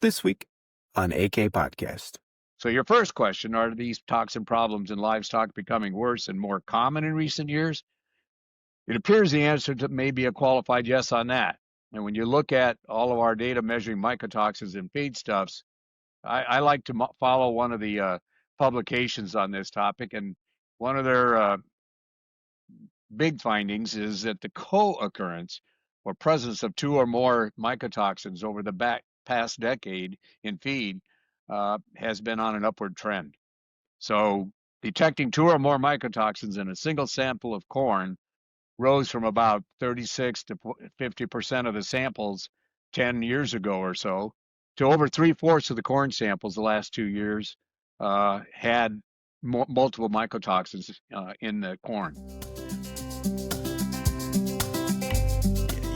This week on AK Podcast. So your first question, are these toxin problems in livestock becoming worse and more common in recent years? It appears the answer to may be a qualified yes on that. And when you look at all of our data measuring mycotoxins in feedstuffs, I like to follow one of the publications on this topic. And one of their big findings is that the co-occurrence or presence of two or more mycotoxins over the past decade in feed has been on an upward trend. So detecting two or more mycotoxins in a single sample of corn rose from about 36 to 50% of the samples 10 years ago or so to over 3/4 of the corn samples the last 2 years had multiple mycotoxins in the corn.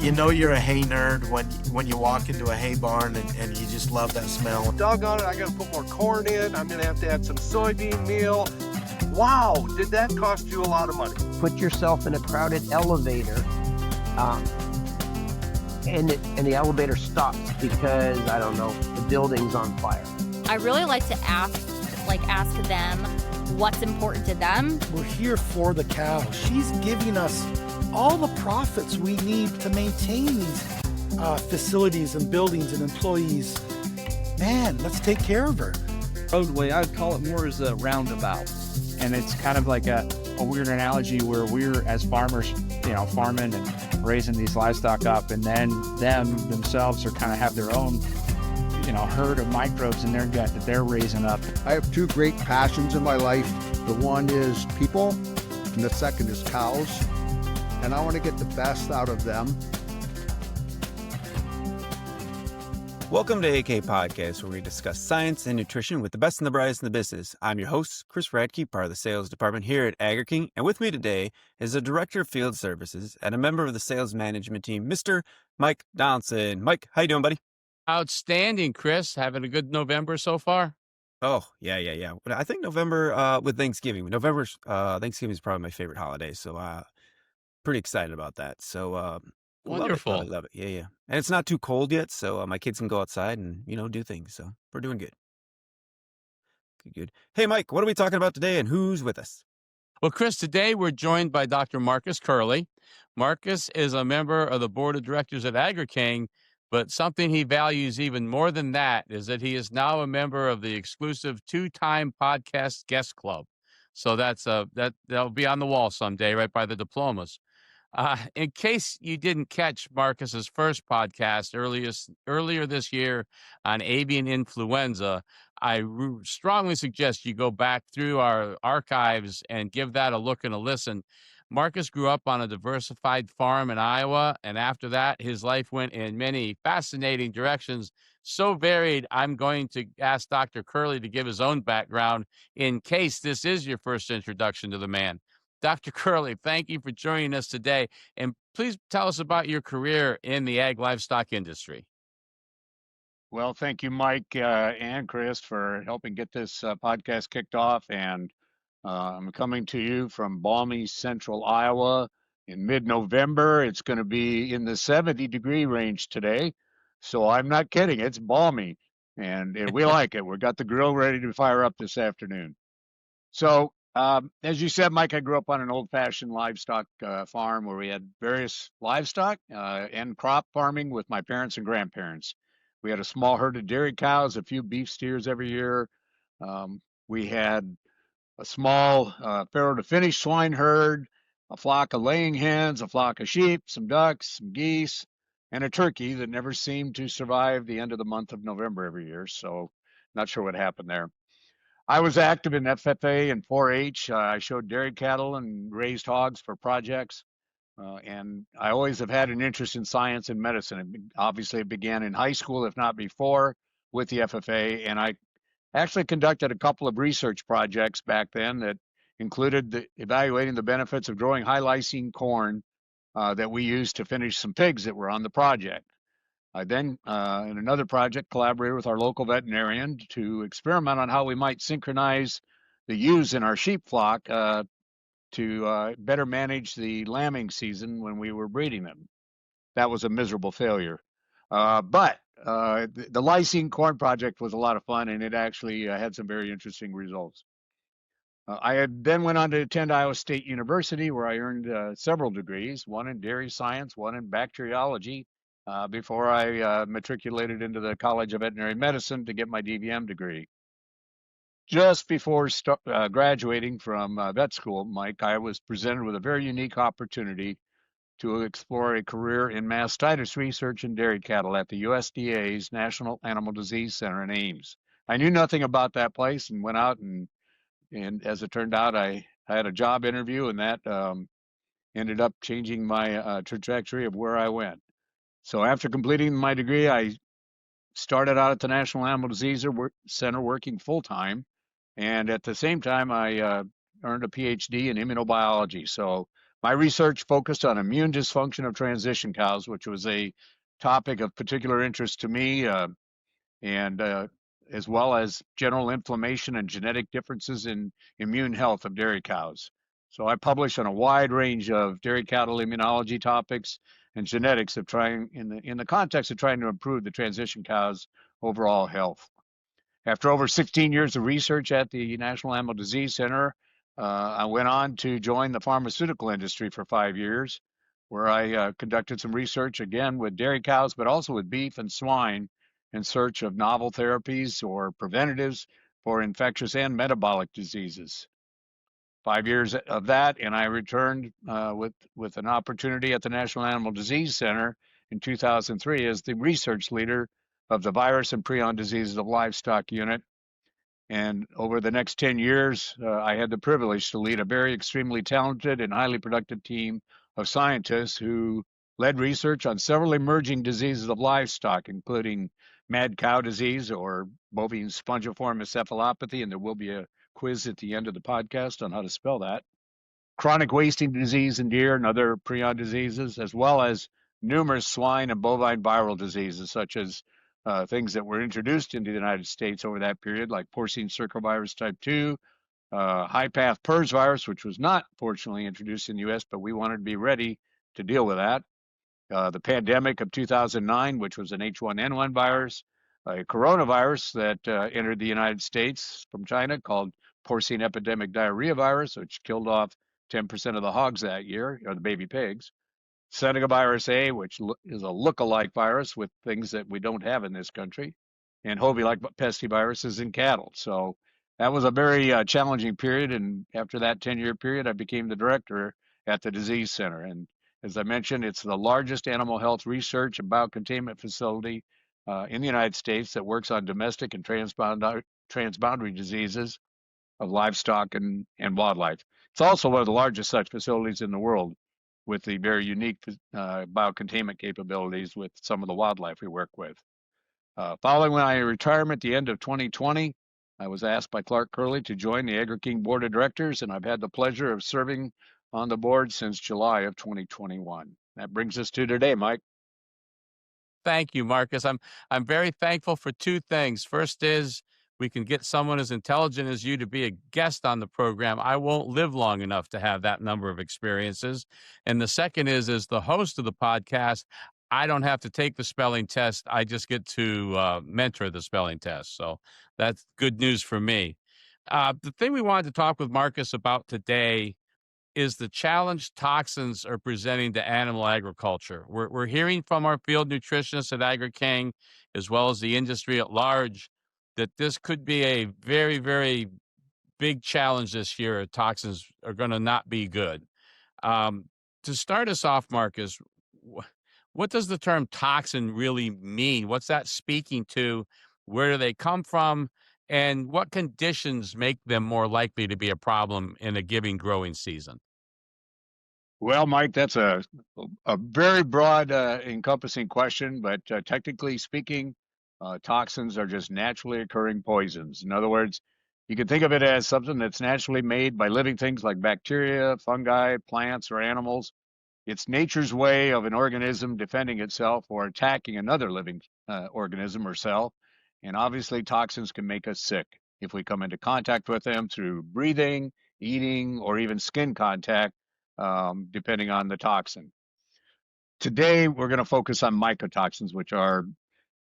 You know you're a hay nerd when you walk into a hay barn and you just love that smell. Doggone it, I gotta put more corn in. I'm gonna have to add some soybean meal. Wow, did that cost you a lot of money? Put yourself in a crowded elevator and the elevator stops because, I don't know, the building's on fire. I really like to ask them what's important to them. We're here for the cow. She's giving us all the profits we need to maintain these facilities and buildings and employees. Man, let's take care of her. Roadway, I'd call it more as a roundabout. And it's kind of like a weird analogy where we're, as farmers, farming and raising these livestock up, and then themselves are kind of have their own, herd of microbes in their gut that they're raising up. I have two great passions in my life. The one is people, and the second is cows. And I want to get the best out of them. Welcome to AK Podcast, where we discuss science and nutrition with the best and the brightest in the business. I'm your host, Chris Radke, part of the sales department here at Agri-King. And with me today is the Director of Field Services and a member of the sales management team, Mr. Mike Donaldson. Mike, how you doing, buddy? Outstanding, Chris. Having a good November so far? Oh, yeah. I think November with Thanksgiving. Thanksgiving is probably my favorite holiday, so pretty excited about that. So wonderful. Love it. Yeah. And it's not too cold yet, so my kids can go outside and, do things. So we're doing good. Good. Hey, Mike, what are we talking about today and who's with us? Well, Chris, today we're joined by Dr. Marcus Kehrli. Marcus is a member of the board of directors at Agri-King, but something he values even more than that is that he is now a member of the exclusive 2-time podcast guest club. So that'll be on the wall someday, right by the diplomas. In case you didn't catch Marcus's first podcast earlier this year on avian influenza, I strongly suggest you go back through our archives and give that a look and a listen. Marcus grew up on a diversified farm in Iowa, and after that, his life went in many fascinating directions, so varied, I'm going to ask Dr. Kehrli to give his own background in case this is your first introduction to the man. Dr. Kehrli, thank you for joining us today, and please tell us about your career in the ag livestock industry. Well, thank you, Mike and Chris, for helping get this podcast kicked off. And I'm coming to you from balmy central Iowa in mid-November. It's going to be in the 70-degree range today. So I'm not kidding. It's balmy, and we like it. We've got the grill ready to fire up this afternoon. So as you said, Mike, I grew up on an old-fashioned livestock farm where we had various livestock and crop farming with my parents and grandparents. We had a small herd of dairy cows, a few beef steers every year. We had a small farrow to finish swine herd, a flock of laying hens, a flock of sheep, some ducks, some geese, and a turkey that never seemed to survive the end of the month of November every year. So not sure what happened there. I was active in FFA and 4-H. I showed dairy cattle and raised hogs for projects. And I always have had an interest in science and medicine. Obviously, it began in high school, if not before, with the FFA. And I actually conducted a couple of research projects back then that included evaluating the benefits of growing high lysine corn that we used to finish some pigs that were on the project. I then, in another project, collaborated with our local veterinarian to experiment on how we might synchronize the ewes in our sheep flock to better manage the lambing season when we were breeding them. That was a miserable failure. But the lysine corn project was a lot of fun, and it actually had some very interesting results. I had then went on to attend Iowa State University, where I earned several degrees, one in dairy science, one in bacteriology, before I matriculated into the College of Veterinary Medicine to get my DVM degree. Just before graduating from vet school, Mike, I was presented with a very unique opportunity to explore a career in mastitis research in dairy cattle at the USDA's National Animal Disease Center in Ames. I knew nothing about that place and went out, and as it turned out, I had a job interview, and that ended up changing my trajectory of where I went. So after completing my degree, I started out at the National Animal Disease Center working full-time, and at the same time, I earned a PhD in immunobiology. So my research focused on immune dysfunction of transition cows, which was a topic of particular interest to me, and as well as general inflammation and genetic differences in immune health of dairy cows. So I published on a wide range of dairy cattle immunology topics and genetics of trying in the context of trying to improve the transition cows' overall health. After over 16 years of research at the National Animal Disease Center, I went on to join the pharmaceutical industry for 5 years, where I conducted some research again with dairy cows, but also with beef and swine, in search of novel therapies or preventatives for infectious and metabolic diseases. 5 years of that, and I returned with an opportunity at the National Animal Disease Center in 2003 as the research leader of the virus and prion diseases of livestock unit. And over the next 10 years, I had the privilege to lead a very extremely talented and highly productive team of scientists who led research on several emerging diseases of livestock, including mad cow disease or bovine spongiform encephalopathy, and there will be a quiz at the end of the podcast on how to spell that, chronic wasting disease in deer and other prion diseases, as well as numerous swine and bovine viral diseases, such as things that were introduced into the United States over that period, like porcine circovirus type 2, high-path PRRS virus, which was not fortunately introduced in the U.S., but we wanted to be ready to deal with that. The pandemic of 2009, which was an H1N1 virus, a coronavirus that entered the United States from China called porcine epidemic diarrhea virus, which killed off 10% of the hogs that year, or the baby pigs. Seneca virus A, which is a look-alike virus with things that we don't have in this country, and Hobie-like pestiviruses in cattle. So that was a very challenging period, and after that 10-year period, I became the director at the disease center. And as I mentioned, it's the largest animal health research and biocontainment facility in the United States that works on domestic and transboundary diseases of livestock and wildlife. It's also one of the largest such facilities in the world, with the very unique biocontainment capabilities with some of the wildlife we work with. Following my retirement at the end of 2020, I was asked by Clark Kehrli to join the Agri-King Board of Directors, and I've had the pleasure of serving on the board since July of 2021. That brings us to today, Mike. Thank you, Marcus. I'm very thankful for two things. First is we can get someone as intelligent as you to be a guest on the program. I won't live long enough to have that number of experiences. And the second is, as the host of the podcast, I don't have to take the spelling test. I just get to mentor the spelling test. So that's good news for me. The thing we wanted to talk with Marcus about today is the challenge toxins are presenting to animal agriculture. We're hearing from our field nutritionists at Agri-King, as well as the industry at large, that this could be a very, very big challenge this year. Toxins are going to not be good. To start us off, Marcus, what does the term toxin really mean? What's that speaking to? Where do they come from? And what conditions make them more likely to be a problem in a given growing season? Well, Mike, that's a very broad, encompassing question, but technically speaking, toxins are just naturally occurring poisons. In other words, you can think of it as something that's naturally made by living things like bacteria, fungi, plants, or animals. It's nature's way of an organism defending itself or attacking another living organism or cell. And obviously, toxins can make us sick if we come into contact with them through breathing, eating, or even skin contact, depending on the toxin. Today, we're going to focus on mycotoxins, which are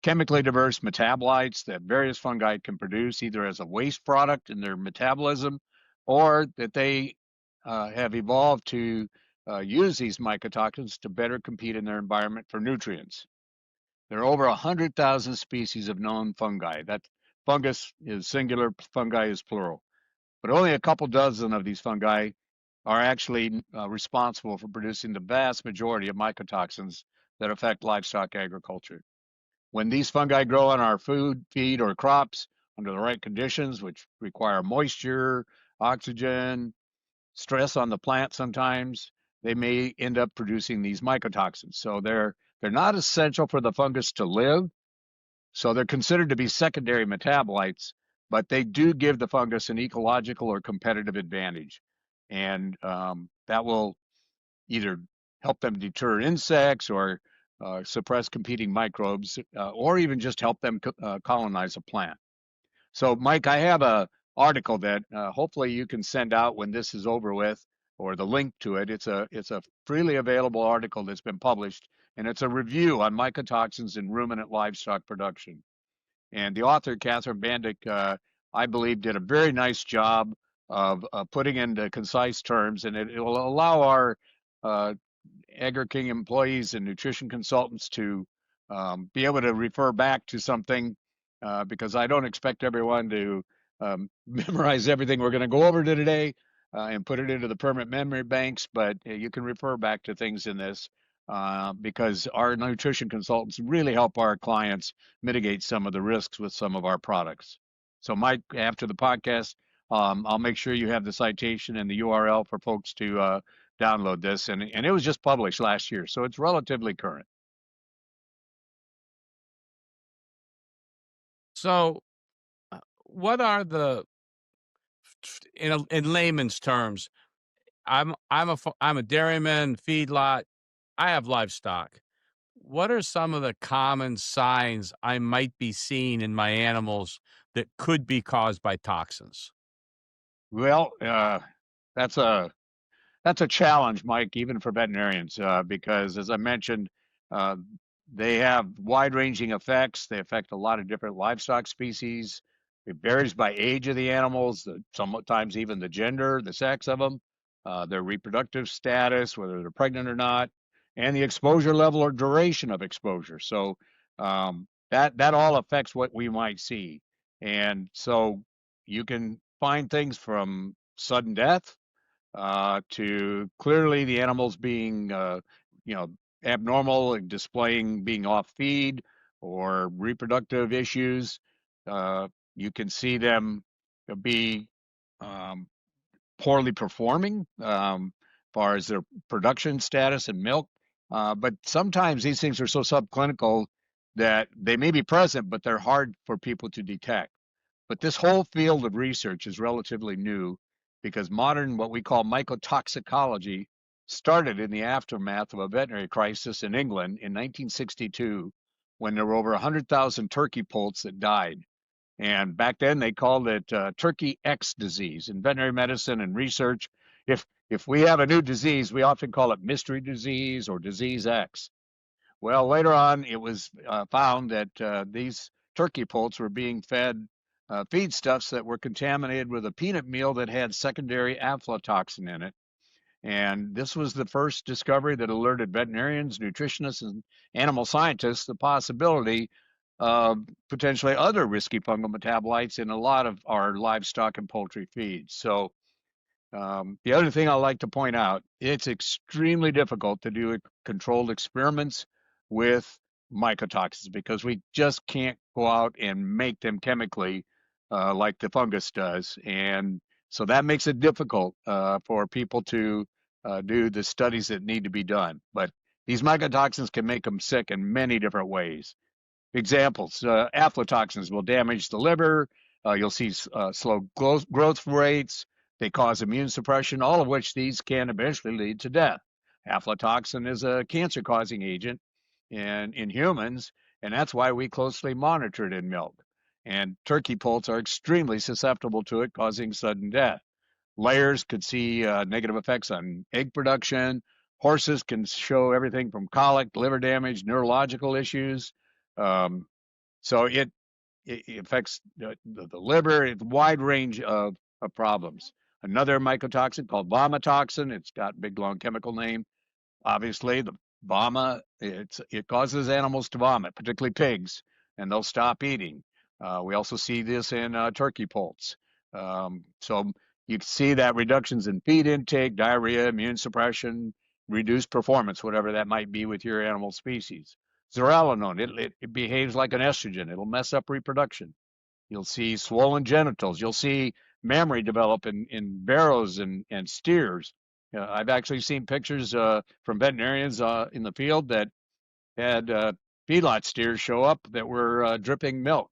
chemically diverse metabolites that various fungi can produce, either as a waste product in their metabolism, or that they have evolved to use these mycotoxins to better compete in their environment for nutrients. There are over 100,000 species of known fungi. That fungus is singular, fungi is plural. But only a couple dozen of these fungi are actually responsible for producing the vast majority of mycotoxins that affect livestock agriculture. When these fungi grow on our food, feed, or crops under the right conditions, which require moisture, oxygen, stress on the plant sometimes, they may end up producing these mycotoxins. So they're not essential for the fungus to live. So they're considered to be secondary metabolites, but they do give the fungus an ecological or competitive advantage. And that will either help them deter insects or suppress competing microbes, or even just help them colonize a plant. So, Mike, I have a article that hopefully you can send out when this is over with, or the link to it. It's a freely available article that's been published, and it's a review on mycotoxins in ruminant livestock production. And the author, Cathryn A Bandyke, I believe, did a very nice job of putting into concise terms, and it will allow our Agri-King employees and nutrition consultants to be able to refer back to something, because I don't expect everyone to memorize everything we're going to go over today and put it into the permanent memory banks, but you can refer back to things in this because our nutrition consultants really help our clients mitigate some of the risks with some of our products. So, Mike, after the podcast, I'll make sure you have the citation and the URL for folks to download this, and it was just published last year, so it's relatively current. So, what are the, in layman's terms, I'm a dairyman, feedlot, I have livestock. What are some of the common signs I might be seeing in my animals that could be caused by toxins? Well, that's a challenge, Mike, even for veterinarians, because as I mentioned, they have wide-ranging effects. They affect a lot of different livestock species. It varies by age of the animals, sometimes even the gender, the sex of them, their reproductive status, whether they're pregnant or not, and the exposure level or duration of exposure. So that all affects what we might see. And so you can find things from sudden death to clearly the animals being, abnormal and displaying being off feed or reproductive issues. You can see them be poorly performing as far as their production status and milk. But sometimes these things are so subclinical that they may be present, but they're hard for people to detect. But this whole field of research is relatively new because modern, what we call mycotoxicology, started in the aftermath of a veterinary crisis in England in 1962 when there were over 100,000 turkey poults that died. And back then they called it turkey X disease. In veterinary medicine and research, if we have a new disease, we often call it mystery disease or disease X. Well, later on, it was found that these turkey poults were being fed feedstuffs that were contaminated with a peanut meal that had secondary aflatoxin in it. And this was the first discovery that alerted veterinarians, nutritionists, and animal scientists the possibility of potentially other risky fungal metabolites in a lot of our livestock and poultry feeds. So the other thing I like to point out, it's extremely difficult to do controlled experiments with mycotoxins because we just can't go out and make them chemically like the fungus does. And so that makes it difficult for people to do the studies that need to be done. But these mycotoxins can make them sick in many different ways. Examples, aflatoxins will damage the liver. You'll see slow growth rates. They cause immune suppression, all of which these can eventually lead to death. Aflatoxin is a cancer-causing agent in humans, and that's why we closely monitor it in milk. And turkey poults are extremely susceptible to it, causing sudden death. Layers could see negative effects on egg production. Horses can show everything from colic, liver damage, neurological issues. So it affects the liver, a wide range of problems. Another mycotoxin called vomitoxin. It's got a big, long chemical name. Obviously, the vomit, it causes animals to vomit, particularly pigs, and they'll stop eating. We also see this in turkey poults. So you can see that reductions in feed intake, diarrhea, immune suppression, reduced performance, whatever that might be with your animal species. Zearalenone, it behaves like an estrogen. It'll mess up reproduction. You'll see swollen genitals. You'll see mammary develop in barrows and steers. I've actually seen pictures from veterinarians in the field that had feedlot steers show up that were dripping milk.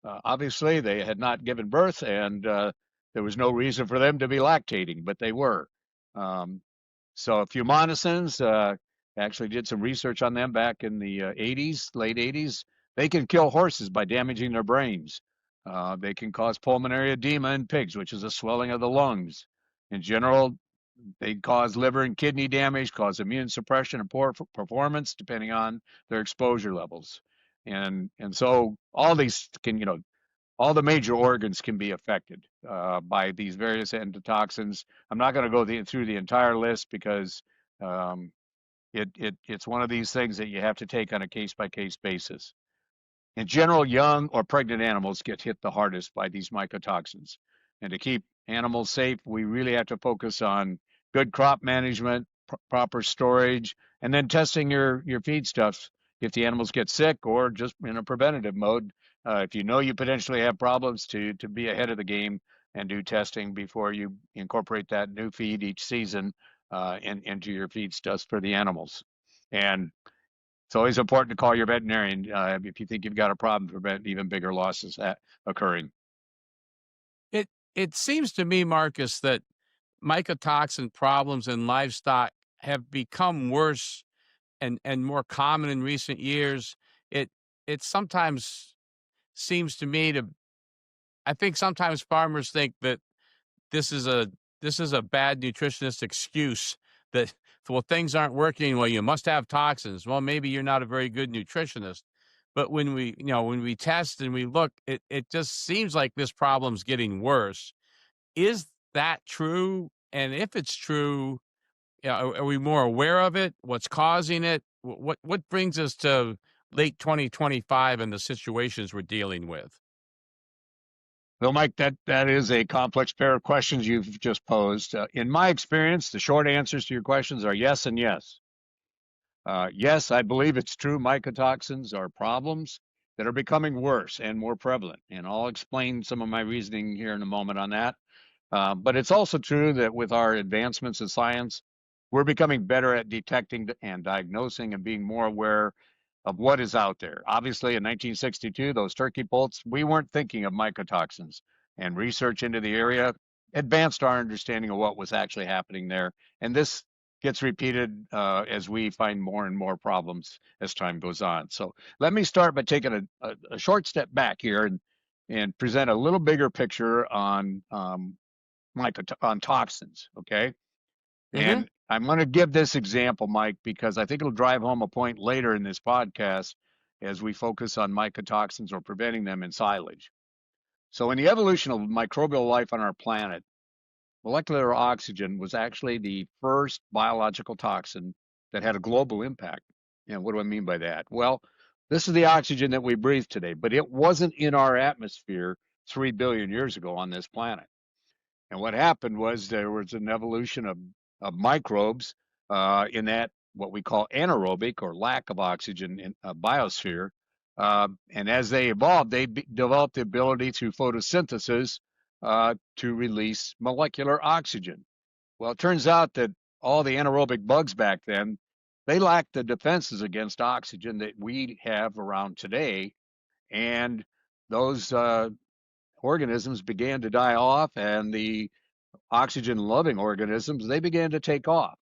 Obviously, they had not given birth, and there was no reason for them to be lactating, but they were. So fumonisins, actually did some research on them back in the 80s, late 80s. They can kill horses by damaging their brains. They can cause pulmonary edema in pigs, which is a swelling of the lungs. In general, they cause liver and kidney damage, cause immune suppression and poor performance, depending on their exposure levels. And so all these can, all the major organs can be affected by these various endotoxins. I'm not going to go through the entire list because it's one of these things that you have to take on a case-by-case basis. In general, young or pregnant animals get hit the hardest by these mycotoxins. And to keep animals safe, we really have to focus on good crop management, proper storage, and then testing your feedstuffs if the animals get sick, or just in a preventative mode. If you know you potentially have problems, to be ahead of the game and do testing before you incorporate that new feed each season into your feedstuffs for the animals. And it's always important to call your veterinarian if you think you've got a problem to prevent even bigger losses occurring. It seems to me, Marcus, that mycotoxin problems in livestock have become worse and more common in recent years. It sometimes seems to me I think sometimes farmers think that this is a bad nutritionist excuse that, well, things aren't working. Well, you must have toxins. Well, maybe you're not a very good nutritionist. But when we test and we look, it just seems like this problem's getting worse. Is that true? And if it's true, are we more aware of it? What's causing it? What brings us to late 2025 and the situations we're dealing with? Well, Mike, that is a complex pair of questions you've just posed. In my experience, the short answers to your questions are yes and yes. Yes, I believe it's true. Mycotoxins are problems that are becoming worse and more prevalent. And I'll explain some of my reasoning here in a moment on that. But it's also true that with our advancements in science, we're becoming better at detecting and diagnosing and being more aware of what is out there. Obviously, in 1962, those turkey poults, we weren't thinking of mycotoxins, and research into the area advanced our understanding of what was actually happening there. And this gets repeated as we find more and more problems as time goes on. So let me start by taking a short step back here and present a little bigger picture on toxins, okay? Mm-hmm. And I'm going to give this example, Mike, because I think it'll drive home a point later in this podcast as we focus on mycotoxins or preventing them in silage. So in the evolution of microbial life on our planet, molecular oxygen was actually the first biological toxin that had a global impact. And what do I mean by that? Well, this is the oxygen that we breathe today, but it wasn't in our atmosphere 3 billion years ago on this planet. And what happened was there was an evolution of microbes in that what we call anaerobic or lack of oxygen in a biosphere. And as they evolved, they developed the ability through photosynthesis to release molecular oxygen. Well, it turns out that all the anaerobic bugs back then, they lacked the defenses against oxygen that we have around today. And those organisms began to die off, and the oxygen-loving organisms, they began to take off.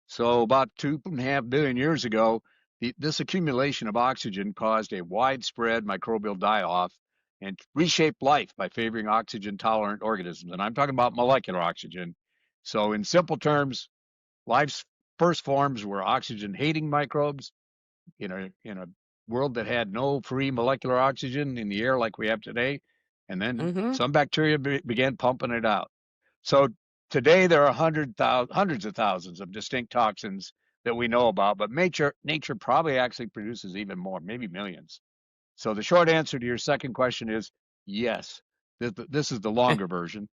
So about 2.5 billion years ago, this accumulation of oxygen caused a widespread microbial die-off and reshaped life by favoring oxygen-tolerant organisms. And I'm talking about molecular oxygen. So in simple terms, life's first forms were oxygen-hating microbes in a world that had no free molecular oxygen in the air like we have today, and then some bacteria began pumping it out. So today there are hundreds of thousands of distinct toxins that we know about, but nature probably actually produces even more, maybe millions. So the short answer to your second question is yes. This is the longer version.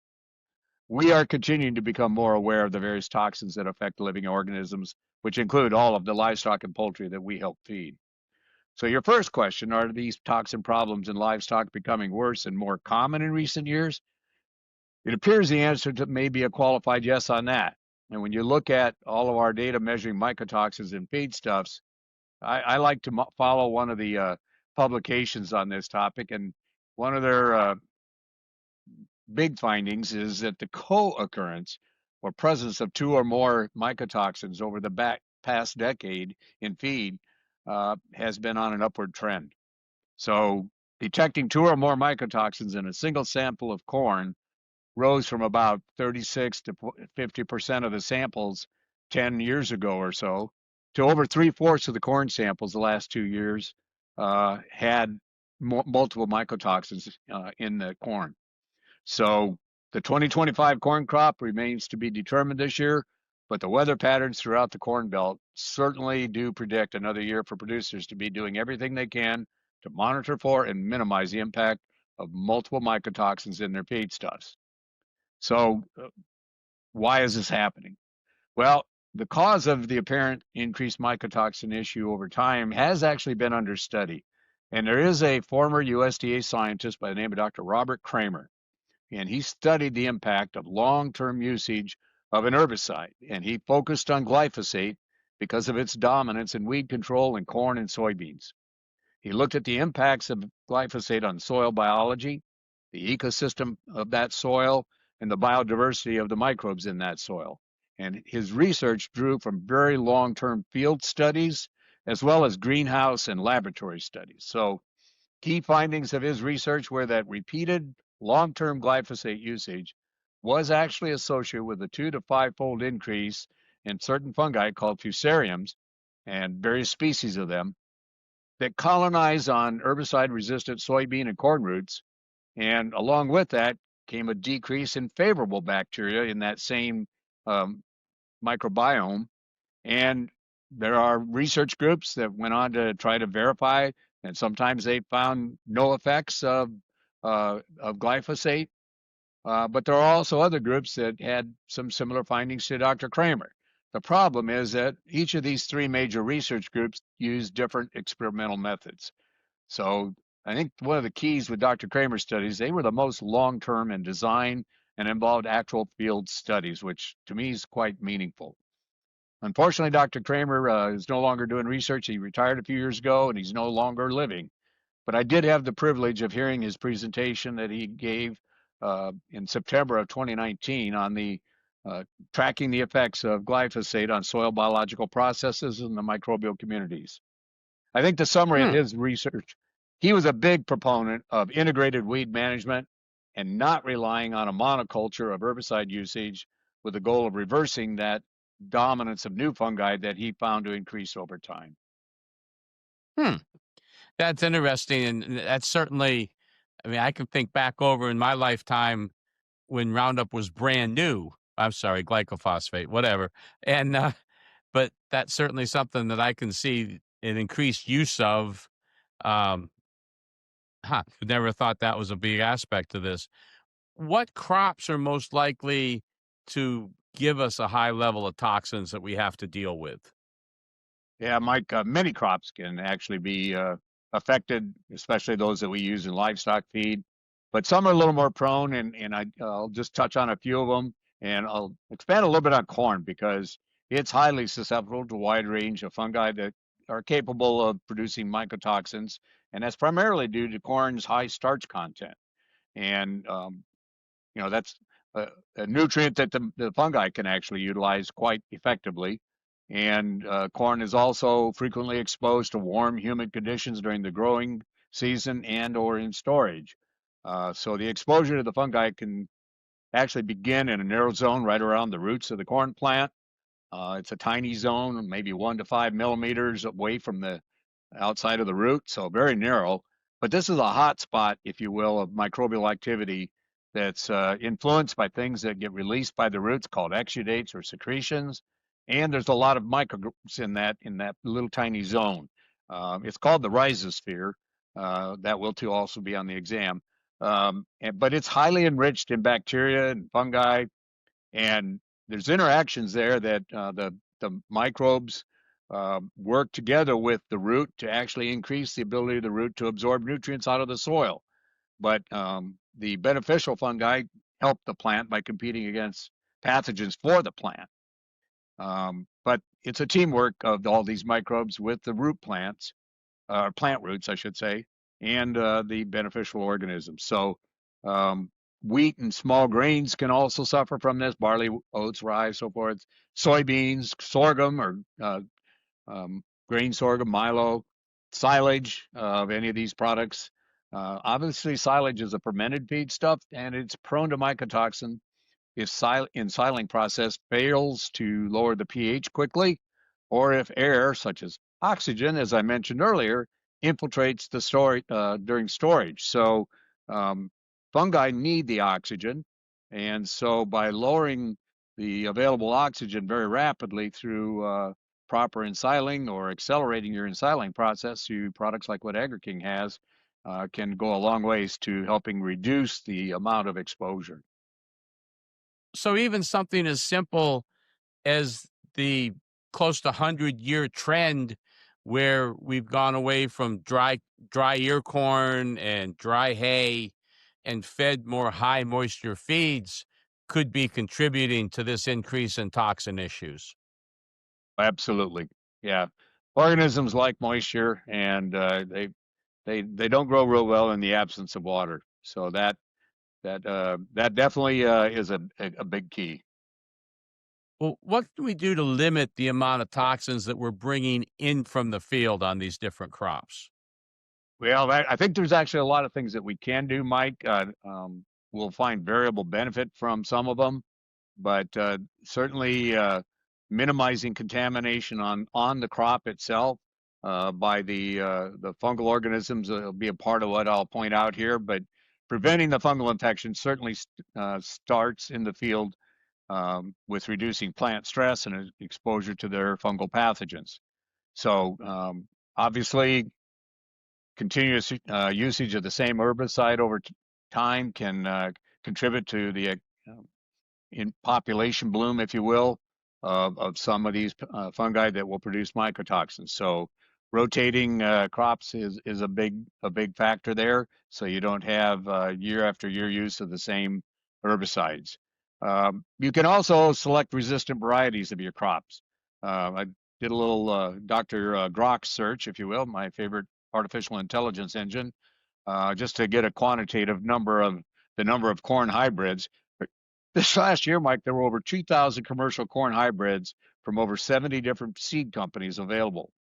We are continuing to become more aware of the various toxins that affect living organisms, which include all of the livestock and poultry that we help feed. So your first question, are these toxin problems in livestock becoming worse and more common in recent years? It appears the answer may be a qualified yes on that. And when you look at all of our data measuring mycotoxins in feedstuffs, I like to follow one of the publications on this topic, and one of their big findings is that the co-occurrence or presence of 2 or more mycotoxins over the past decade in feed has been on an upward trend. So detecting 2 or more mycotoxins in a single sample of corn rose from about 36 to 50% of the samples 10 years ago or so to over 3/4 of the corn samples the last 2 years had multiple mycotoxins in the corn. So the 2025 corn crop remains to be determined this year, but the weather patterns throughout the Corn Belt certainly do predict another year for producers to be doing everything they can to monitor for and minimize the impact of multiple mycotoxins in their feedstuffs. So why is this happening? Well, the cause of the apparent increased mycotoxin issue over time has actually been under study. And there is a former USDA scientist by the name of Dr. Robert Kramer, and he studied the impact of long-term usage of an herbicide, and he focused on glyphosate because of its dominance in weed control in corn and soybeans. He looked at the impacts of glyphosate on soil biology, the ecosystem of that soil, and the biodiversity of the microbes in that soil. And his research drew from very long-term field studies as well as greenhouse and laboratory studies. So key findings of his research were that repeated long-term glyphosate usage was actually associated with a 2 to 5-fold increase in certain fungi called fusariums and various species of them that colonize on herbicide-resistant soybean and corn roots. And along with that came a decrease in favorable bacteria in that same microbiome. And there are research groups that went on to try to verify, and sometimes they found no effects of glyphosate. But there are also other groups that had some similar findings to Dr. Kramer. The problem is that each of these 3 major research groups use different experimental methods. So I think one of the keys with Dr. Kramer's studies, they were the most long-term in design and involved actual field studies, which to me is quite meaningful. Unfortunately, Dr. Kramer is no longer doing research. He retired a few years ago, and he's no longer living. But I did have the privilege of hearing his presentation that he gave in September of 2019 on the tracking the effects of glyphosate on soil biological processes in the microbial communities. I think the summary of his research, he was a big proponent of integrated weed management and not relying on a monoculture of herbicide usage with the goal of reversing that dominance of new fungi that he found to increase over time. That's interesting. And that's certainly, I mean, I can think back over in my lifetime when Roundup was brand new. I'm sorry, glyphosate, whatever. And, but that's certainly something that I can see an increased use of. Never thought that was a big aspect of this. What crops are most likely to give us a high level of toxins that we have to deal with? Yeah, Mike, many crops can actually be affected, especially those that we use in livestock feed. But some are a little more prone, and I'll just touch on a few of them. And I'll expand a little bit on corn because it's highly susceptible to a wide range of fungi that are capable of producing mycotoxins. And that's primarily due to corn's high starch content. And, that's a nutrient that the fungi can actually utilize quite effectively. And corn is also frequently exposed to warm, humid conditions during the growing season and or in storage. So the exposure to the fungi can actually begin in a narrow zone right around the roots of the corn plant. It's a tiny zone, maybe 1 to 5 millimeters away from the outside of the root, so very narrow. But this is a hot spot, if you will, of microbial activity that's influenced by things that get released by the roots called exudates or secretions. And there's a lot of microgroups in that little tiny zone. It's called the rhizosphere. That will too also be on the exam. But it's highly enriched in bacteria and fungi, and there's interactions there that the microbes work together with the root to actually increase the ability of the root to absorb nutrients out of the soil. But the beneficial fungi help the plant by competing against pathogens for the plant. But it's a teamwork of all these microbes with the root plants, plant roots, I should say, and the beneficial organisms. So wheat and small grains can also suffer from this: barley, oats, rye, so forth. Soybeans, sorghum, or grain sorghum, milo, silage of any of these products. Obviously, silage is a fermented feedstuff, and it's prone to mycotoxin if siling process fails to lower the pH quickly, or if air, such as oxygen, as I mentioned earlier, infiltrates the storage during storage. So fungi need the oxygen, and so by lowering the available oxygen very rapidly through proper ensiling or accelerating your ensiling process through products like what Agri-King has, can go a long ways to helping reduce the amount of exposure. So even something as simple as the close to 100-year trend where we've gone away from dry ear corn and dry hay and fed more high moisture feeds could be contributing to this increase in toxin issues. Absolutely. Yeah. Organisms like moisture, and they don't grow real well in the absence of water. So that definitely is a big key. Well, what do we do to limit the amount of toxins that we're bringing in from the field on these different crops? Well, I think there's actually a lot of things that we can do, Mike. We'll find variable benefit from some of them, but certainly minimizing contamination on the crop itself by the fungal organisms will be a part of what I'll point out here. But preventing the fungal infection certainly starts in the field with reducing plant stress and exposure to their fungal pathogens. So obviously, continuous usage of the same herbicide over time can contribute to the in population bloom, if you will, of some of these fungi that will produce mycotoxins. So rotating crops is a big factor there, so you don't have year after year use of the same herbicides. You can also select resistant varieties of your crops. I did a little Dr. Grok search, if you will, my favorite artificial intelligence engine, just to get a quantitative number of the number of corn hybrids. This last year, Mike, there were over 2,000 commercial corn hybrids from over 70 different seed companies available.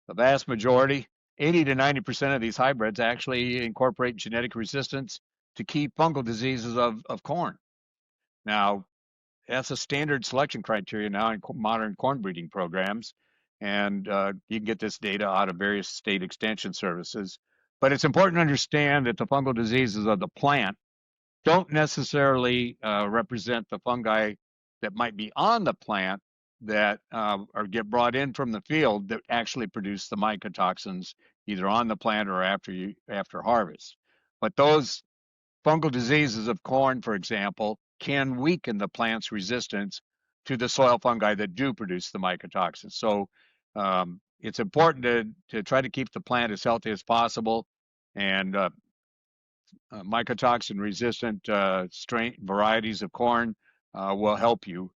The vast majority, 80 to 90% of these hybrids actually incorporate genetic resistance to key fungal diseases of corn. Now, that's a standard selection criteria now in modern corn breeding programs, and you can get this data out of various state extension services. But it's important to understand that the fungal diseases of the plant don't necessarily represent the fungi that might be on the plant that or get brought in from the field that actually produce the mycotoxins either on the plant or after harvest. But those fungal diseases of corn, for example, can weaken the plant's resistance to the soil fungi that do produce the mycotoxins. So it's important to try to keep the plant as healthy as possible, and mycotoxin resistant strain varieties of corn will help you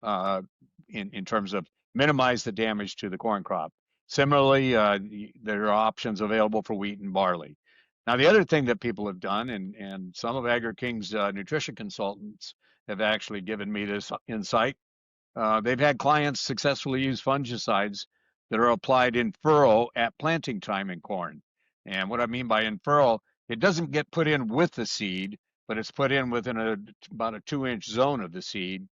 in terms of minimize the damage to the corn crop. Similarly, there are options available for wheat and barley. Now, the other thing that people have done, and some of Agri-King's nutrition consultants have actually given me this insight, they've had clients successfully use fungicides that are applied in furrow at planting time in corn. And what I mean by in furrow, it doesn't get put in with the seed, but it's put in within about a 2-inch zone of the seed.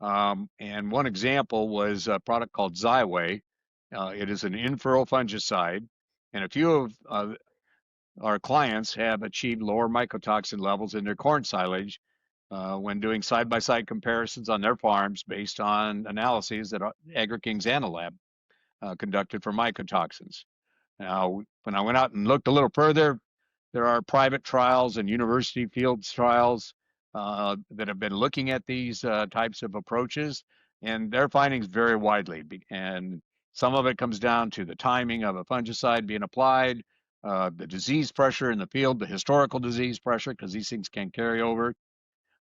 And one example was a product called Xyway. It is an in-furrow fungicide, And a few of our clients have achieved lower mycotoxin levels in their corn silage when doing side-by-side comparisons on their farms based on analyses that Agri-King's Analab conducted for mycotoxins. Now, when I went out and looked a little further, there are private trials and university fields trials that have been looking at these types of approaches, and their findings vary widely. And some of it comes down to the timing of a fungicide being applied, the disease pressure in the field, the historical disease pressure, because these things can carry over.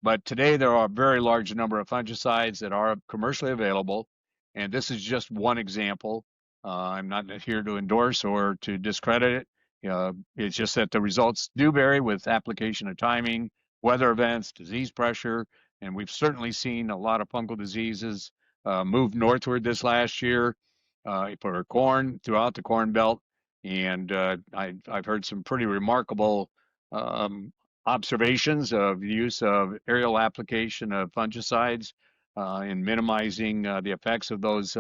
But today there are a very large number of fungicides that are commercially available, and this is just one example. I'm not here to endorse or to discredit it. It's just that the results do vary with application of timing, weather events, disease pressure, and we've certainly seen a lot of fungal diseases move northward this last year for corn throughout the Corn Belt. And I've heard some pretty remarkable observations of the use of aerial application of fungicides in minimizing the effects of those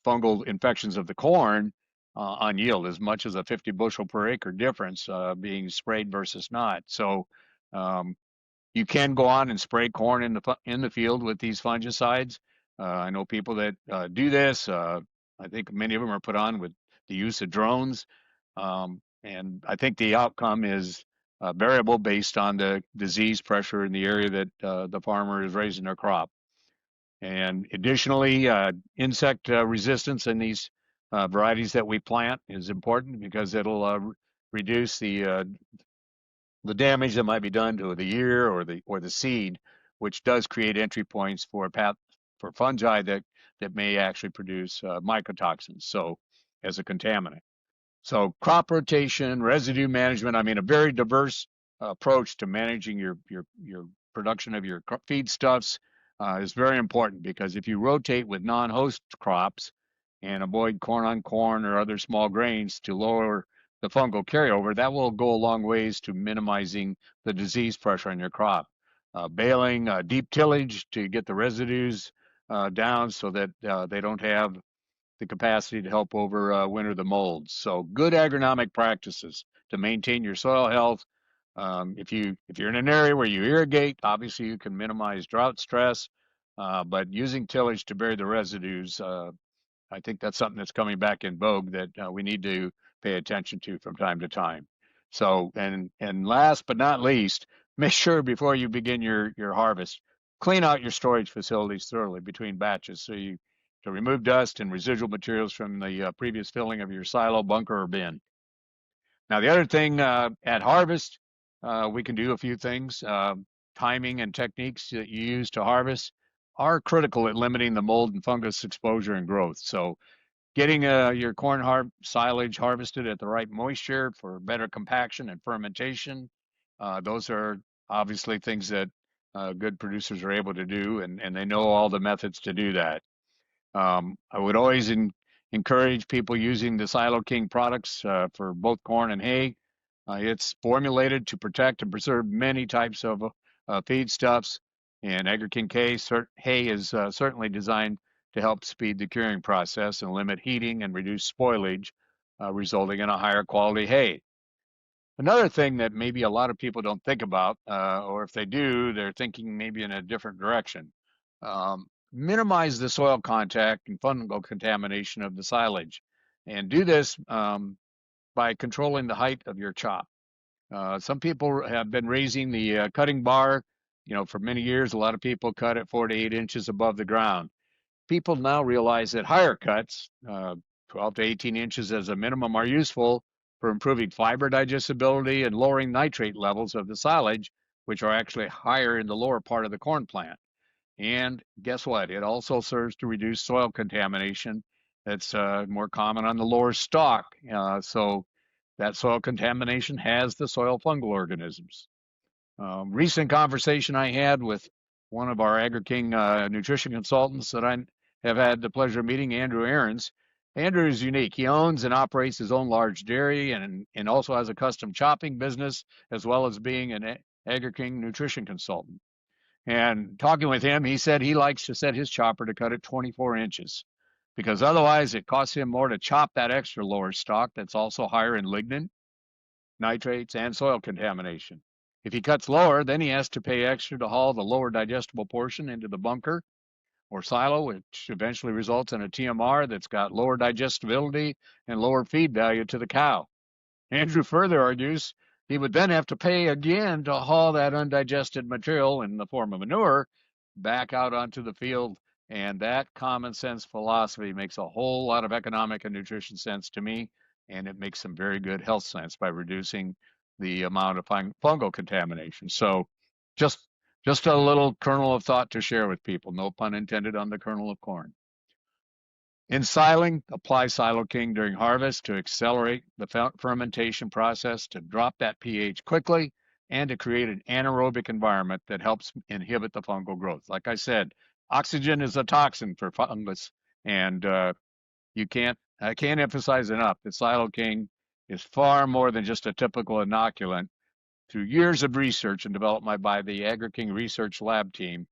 fungal infections of the corn on yield, as much as a 50 bushel per acre difference being sprayed versus not. So you can go on and spray corn in the field with these fungicides. I know people that do this. I think many of them are put on with the use of drones. And I think the outcome is variable based on the disease pressure in the area that the farmer is raising their crop. And additionally, insect resistance in these varieties that we plant is important because it'll reduce the damage that might be done to the ear or the seed, which does create entry points for fungi that may actually produce mycotoxins, so as a contaminant. So crop rotation, residue management, I mean, a very diverse approach to managing your production of your feedstuffs is very important, because if you rotate with non-host crops and avoid corn on corn or other small grains to lower the fungal carryover, that will go a long ways to minimizing the disease pressure on your crop. Baling, deep tillage to get the residues down so that they don't have the capacity to help winter the molds. So good agronomic practices to maintain your soil health. If you're in an area where you irrigate, obviously you can minimize drought stress, but using tillage to bury the residues, I think that's something that's coming back in vogue that we need to pay attention to from time to time. So, and last but not least, make sure before you begin your harvest, clean out your storage facilities thoroughly between batches to remove dust and residual materials from the previous filling of your silo, bunker, or bin. Now, the other thing at harvest, we can do a few things. Timing and techniques that you use to harvest are critical at limiting the mold and fungus exposure and growth. So getting your corn silage harvested at the right moisture for better compaction and fermentation, those are obviously things that good producers are able to do, and they know all the methods to do that. I would always encourage people using the Agri-King products for both corn and hay. It's formulated to protect and preserve many types of feedstuffs, and Agri-King hay is certainly designed to help speed the curing process and limit heating and reduce spoilage, resulting in a higher quality hay. Another thing that maybe a lot of people don't think about, or if they do, they're thinking maybe in a different direction. Minimize the soil contact and fungal contamination of the silage, and do this by controlling the height of your chop. Some people have been raising the cutting bar, for many years. A lot of people cut at 4 to 8 inches above the ground. People now realize that higher cuts, 12 to 18 inches as a minimum, are useful for improving fiber digestibility and lowering nitrate levels of the silage, which are actually higher in the lower part of the corn plant. And guess what? It also serves to reduce soil contamination that's more common on the lower stalk. So that soil contamination has the soil fungal organisms. Recent conversation I had with one of our Agri-King nutrition consultants that I have had the pleasure of meeting, Andrew Ahrens. Andrew is unique. He owns and operates his own large dairy and also has a custom chopping business, as well as being an Agri-King nutrition consultant. And talking with him, he said he likes to set his chopper to cut at 24 inches. because otherwise it costs him more to chop that extra lower stalk that's also higher in lignin, nitrates, and soil contamination. If he cuts lower, then he has to pay extra to haul the lower digestible portion into the bunker or silo, which eventually results in a TMR that's got lower digestibility and lower feed value to the cow. Andrew further argues he would then have to pay again to haul that undigested material in the form of manure back out onto the field. And that common sense philosophy makes a whole lot of economic and nutrition sense to me, and it makes some very good health sense by reducing the amount of fungal contamination. So just a little kernel of thought to share with people, no pun intended on the kernel of corn. In siling, apply Silo-King during harvest to accelerate the fermentation process, to drop that pH quickly, and to create an anaerobic environment that helps inhibit the fungal growth. Like I said, oxygen is a toxin for fungus, and I can't emphasize enough that Silo-King is far more than just a typical inoculant. Through years of research and development by the Agri-King research lab team,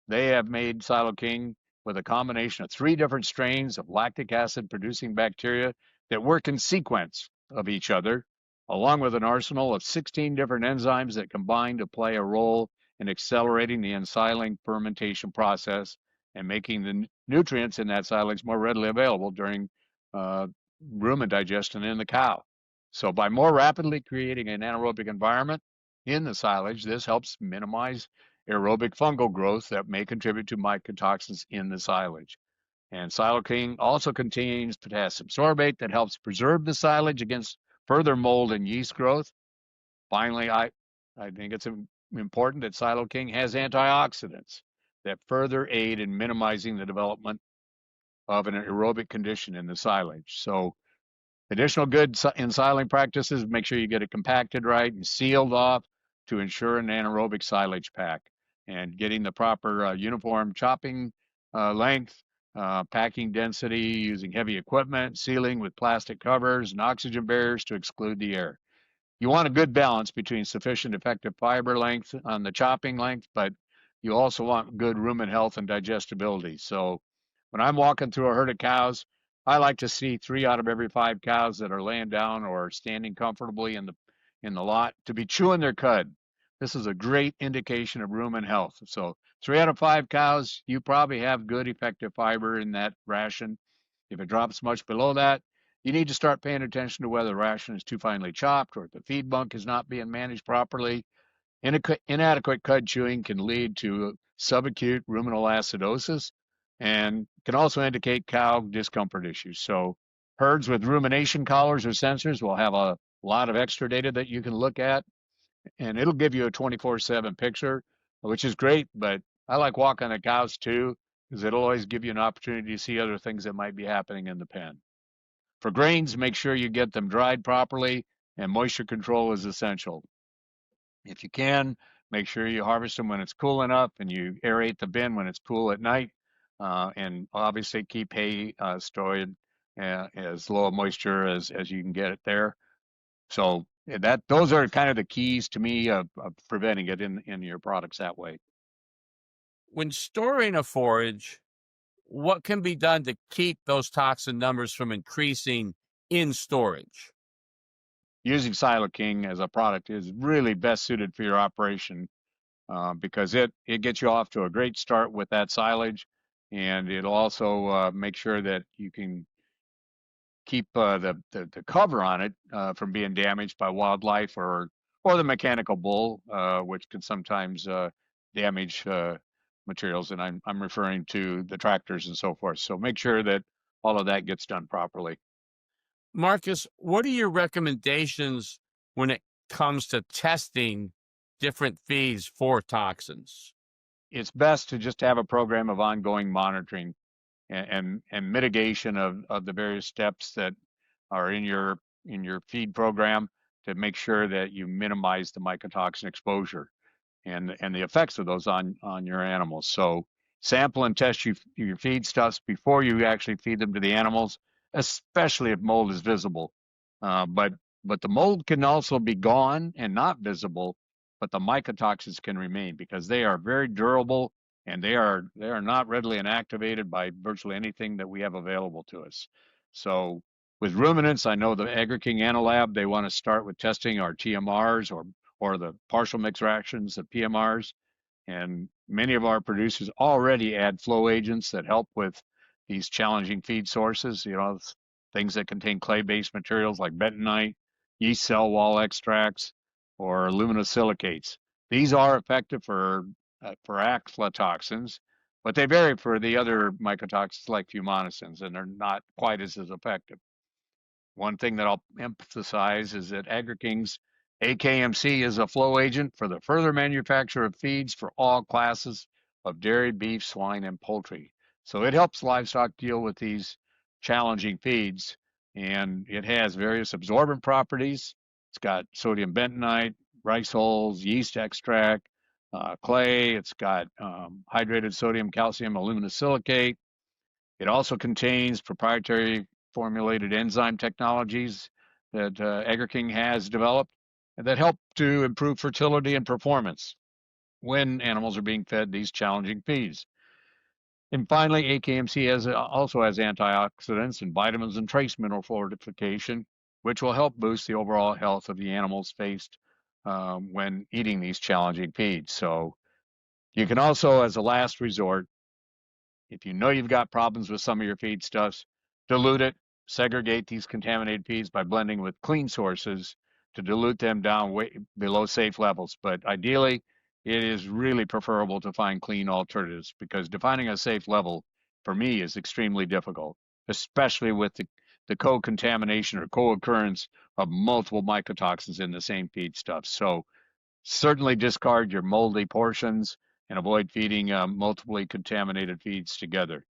they have made Silo-King with a combination of 3 different strains of lactic acid producing bacteria that work in sequence of each other, along with an arsenal of 16 different enzymes that combine to play a role in accelerating the ensiling fermentation process and making the nutrients in that silage more readily available during rumen digestion in the cow. So by more rapidly creating an anaerobic environment in the silage, this helps minimize aerobic fungal growth that may contribute to mycotoxins in the silage. And Silo-King also contains potassium sorbate that helps preserve the silage against further mold and yeast growth. Finally, I think it's important that Silo-King has antioxidants that further aid in minimizing the development of an aerobic condition in the silage. So additional good ensiling practices, make sure you get it compacted right and sealed off to ensure an anaerobic silage pack, and getting the proper uniform chopping length, packing density, using heavy equipment, sealing with plastic covers and oxygen barriers to exclude the air. You want a good balance between sufficient effective fiber length on the chopping length, but you also want good rumen health and digestibility. So when I'm walking through a herd of cows, I like to see 3 out of every 5 cows that are laying down or standing comfortably in the lot to be chewing their cud. This is a great indication of rumen health. So 3 out of 5 cows, you probably have good effective fiber in that ration. If it drops much below that, you need to start paying attention to whether the ration is too finely chopped or if the feed bunk is not being managed properly. Inadequate cud chewing can lead to subacute ruminal acidosis and can also indicate cow discomfort issues. So herds with rumination collars or sensors will have a lot of extra data that you can look at, and it'll give you a 24/7 picture, which is great, but I like walking the cows too, because it'll always give you an opportunity to see other things that might be happening in the pen. For grains, make sure you get them dried properly, and moisture control is essential. If you can, make sure you harvest them when it's cool enough, and you aerate the bin when it's cool at night, and obviously keep hay stored as low a moisture as you can get it there. So those are kind of the keys to me of preventing it in your products that way. When storing a forage, what can be done to keep those toxin numbers from increasing in storage? Using Silo-King as a product is really best suited for your operation because it gets you off to a great start with that silage, and it'll also make sure that you can keep the cover on it from being damaged by wildlife or the mechanical bull, which can sometimes damage materials, and I'm referring to the tractors and so forth. So make sure that all of that gets done properly. Marcus, what are your recommendations when it comes to testing different feeds for toxins? It's best to just have a program of ongoing monitoring and mitigation of the various steps that are in your feed program to make sure that you minimize the mycotoxin exposure and the effects of those on your animals. So sample and test your feedstuffs before you actually feed them to the animals, especially if mold is visible. But the mold can also be gone and not visible, but the mycotoxins can remain because they are very durable and they are not readily inactivated by virtually anything that we have available to us. So with ruminants, I know the Agri-King Analab, they want to start with testing our TMRs or the partial mix rations, the PMRs. And many of our producers already add flow agents that help with these challenging feed sources, things that contain clay-based materials like bentonite, yeast cell wall extracts, or aluminosilicates. These are effective for aflatoxins, but they vary for the other mycotoxins like fumonisins, and they're not quite as effective. One thing that I'll emphasize is that Agri-King's AKMC is a flow agent for the further manufacture of feeds for all classes of dairy, beef, swine, and poultry. So it helps livestock deal with these challenging feeds, and it has various absorbent properties. It's got sodium bentonite, rice hulls, yeast extract, clay. It's got hydrated sodium, calcium, aluminosilicate. It also contains proprietary formulated enzyme technologies that Agri-King has developed that help to improve fertility and performance when animals are being fed these challenging feeds. And finally, AKMC also has antioxidants and vitamins and trace mineral fortification, which will help boost the overall health of the animals faced when eating these challenging feeds. So you can also, as a last resort, if you know you've got problems with some of your feedstuffs, dilute it, segregate these contaminated feeds by blending with clean sources to dilute them down way below safe levels. But ideally, it is really preferable to find clean alternatives, because defining a safe level for me is extremely difficult, especially with the co-contamination or co-occurrence of multiple mycotoxins in the same feedstuffs. So certainly discard your moldy portions and avoid feeding multiply contaminated feeds together.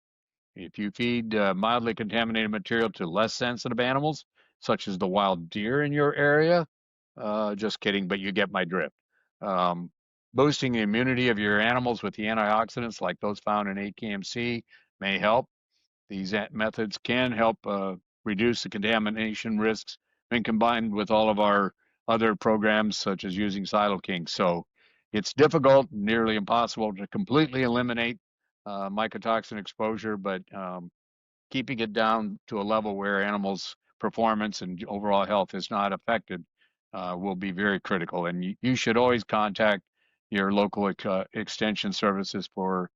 If you feed mildly contaminated material to less sensitive animals, such as the wild deer in your area, just kidding, but you get my drift. Boosting the immunity of your animals with the antioxidants like those found in AKMC may help. These methods can help reduce the contamination risks when combined with all of our other programs, such as using Agri-King. So it's difficult, nearly impossible to completely eliminate mycotoxin exposure, but keeping it down to a level where animals' performance and overall health is not affected will be very critical. And you should always contact your local extension services for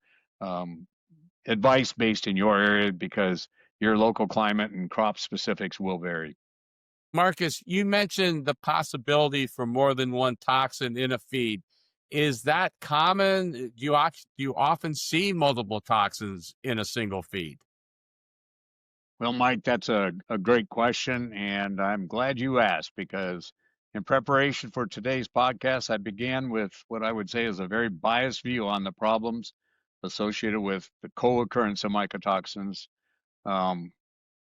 advice based in your area, because your local climate and crop specifics will vary. Marcus, you mentioned the possibility for more than one toxin in a feed. Is that common? Do you often see multiple toxins in a single feed? Well, Mike, that's a great question, and I'm glad you asked, because in preparation for today's podcast, I began with what I would say is a very biased view on the problems associated with the co-occurrence of mycotoxins.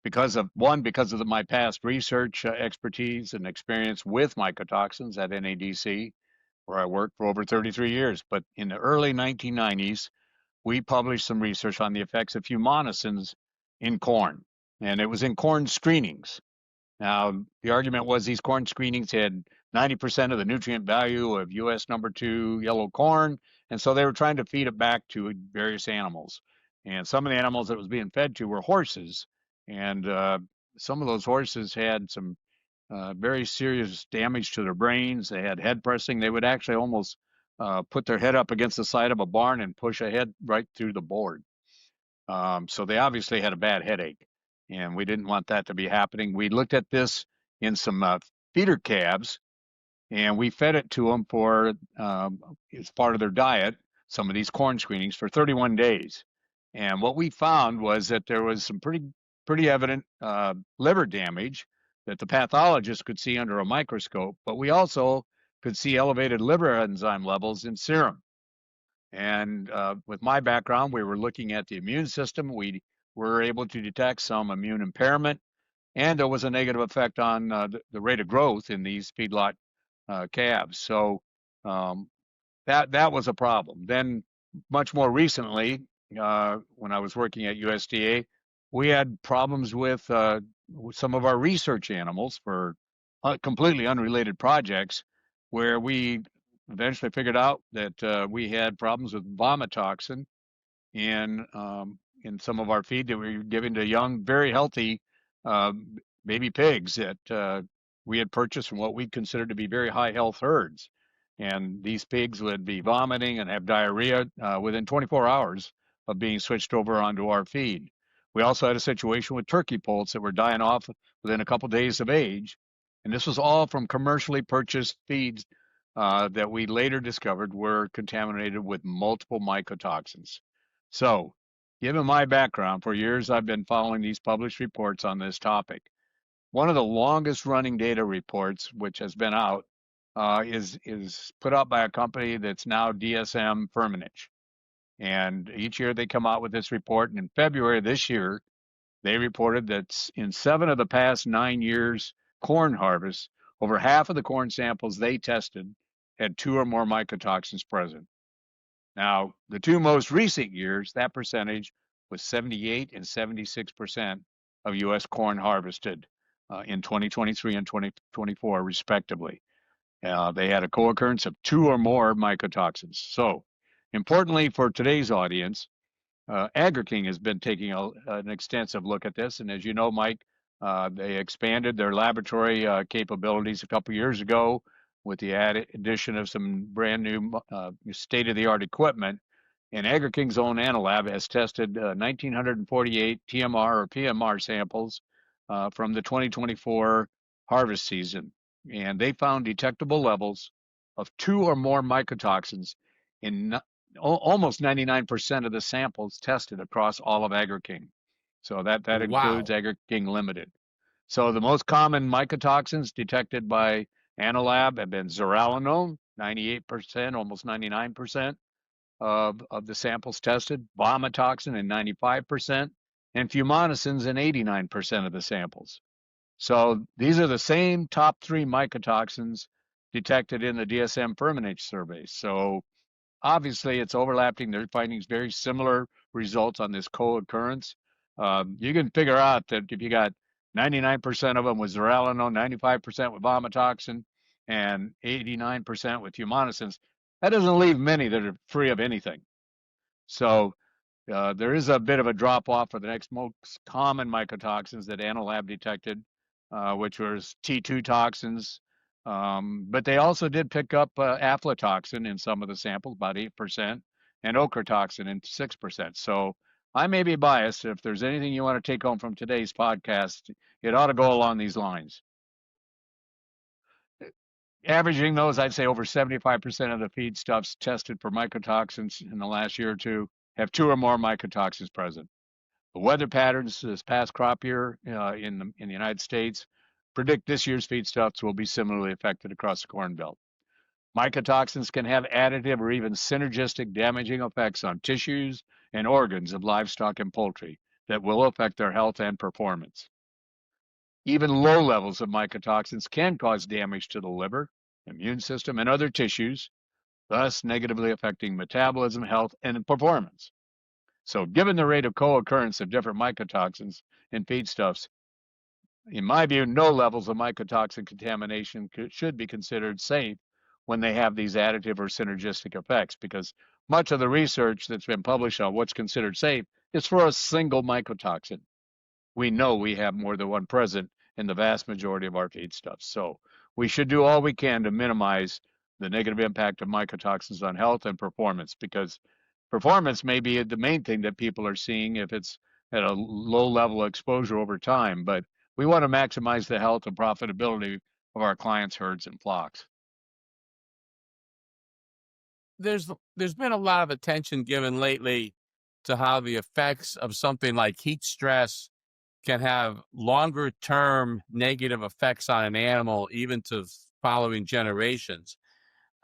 Because of my past research expertise and experience with mycotoxins at NADC, where I worked for over 33 years. But in the early 1990s, we published some research on the effects of fumonisins in corn, and it was in corn screenings. Now, the argument was these corn screenings had 90% of the nutrient value of U.S. number 2 yellow corn, and so they were trying to feed it back to various animals. And some of the animals that it was being fed to were horses, and some of those horses had some very serious damage to their brains. They had head pressing. They would actually almost put their head up against the side of a barn and push a head right through the board. So they obviously had a bad headache, and we didn't want that to be happening. We looked at this in some feeder calves, and we fed it to them for as part of their diet, some of these corn screenings, for 31 days. And what we found was that there was some pretty evident liver damage that the pathologist could see under a microscope, but we also could see elevated liver enzyme levels in serum. And with my background, we were looking at the immune system. We were able to detect some immune impairment, and there was a negative effect on the rate of growth in these feedlot calves. So that was a problem. Then much more recently, when I was working at USDA, we had problems with some of our research animals for completely unrelated projects, where we eventually figured out that we had problems with vomitoxin in some of our feed that we were giving to young, very healthy baby pigs that we had purchased from what we considered to be very high health herds. And these pigs would be vomiting and have diarrhea within 24 hours of being switched over onto our feed. We also had a situation with turkey poults that were dying off within a couple days of age. And this was all from commercially purchased feeds that we later discovered were contaminated with multiple mycotoxins. So, given my background, for years I've been following these published reports on this topic. One of the longest running data reports, which has been out, is put out by a company that's now DSM Firmenich. And each year they come out with this report. And in February of this year, they reported that in 7 of the past 9 years corn harvests, over half of the corn samples they tested had 2 or more mycotoxins present. Now, the 2 most recent years, that percentage was 78 and 76% of U.S. corn harvested in 2023 and 2024, respectively. They had a co-occurrence of 2 or more mycotoxins. So, importantly for today's audience, Agri-King has been taking an extensive look at this. And as you know, Mike, they expanded their laboratory capabilities a couple years ago with the addition of some brand new state-of-the-art equipment. And Agri-King's own Analab has tested 1,948 TMR or PMR samples from the 2024 harvest season. And they found detectable levels of 2 or more mycotoxins in almost 99% of the samples tested across all of Agri-King. So that includes Agri-King Limited. So the most common mycotoxins detected by Analab have been zearalenone, 98%, almost 99% of the samples tested, vomitoxin in 95%, and fumonisin in 89% of the samples. So these are the same top 3 mycotoxins detected in the DSM Firmenich survey. So obviously it's overlapping. Their findings very similar results on this co-occurrence. You can figure out that if you got 99% of them with zearalenone, 95% with vomitoxin, and 89% with fumonisin, that doesn't leave many that are free of anything. So there is a bit of a drop off for the next most common mycotoxins that Analab detected, which was T2 toxins. But they also did pick up aflatoxin in some of the samples, about 8%, and ochratoxin in 6%. So I may be biased. If there's anything you want to take home from today's podcast, it ought to go along these lines. Averaging those, I'd say over 75% of the feedstuffs tested for mycotoxins in the last year or two have 2 or more mycotoxins present. The weather patterns this past crop year in the United States predict this year's feedstuffs will be similarly affected across the Corn Belt. Mycotoxins can have additive or even synergistic damaging effects on tissues and organs of livestock and poultry that will affect their health and performance. Even low levels of mycotoxins can cause damage to the liver, immune system, and other tissues, thus negatively affecting metabolism, health, and performance. So given the rate of co-occurrence of different mycotoxins in feedstuffs, in my view, no levels of mycotoxin contamination should be considered safe when they have these additive or synergistic effects, because much of the research that's been published on what's considered safe is for a single mycotoxin. We know we have more than one present in the vast majority of our feedstuffs. So we should do all we can to minimize the negative impact of mycotoxins on health and performance, because performance may be the main thing that people are seeing if it's at a low level of exposure over time. But we want to maximize the health and profitability of our clients' herds and flocks. There's been a lot of attention given lately to how the effects of something like heat stress can have longer term negative effects on an animal, even to following generations.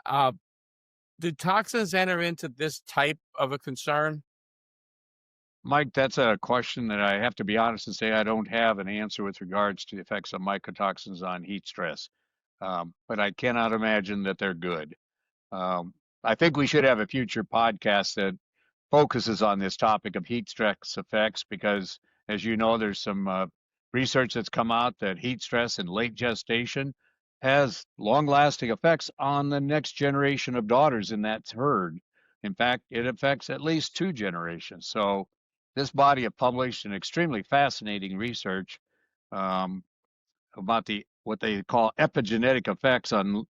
Do toxins enter into this type of a concern? Mike, that's a question that I have to be honest and say I don't have an answer with regards to the effects of mycotoxins on heat stress. But I cannot imagine that they're good. I think we should have a future podcast that focuses on this topic of heat stress effects, because as you know, there's some research that's come out that heat stress in late gestation has long-lasting effects on the next generation of daughters in that herd. In fact, it affects at least 2 generations. So this body have published an extremely fascinating research um, about what they call epigenetic effects on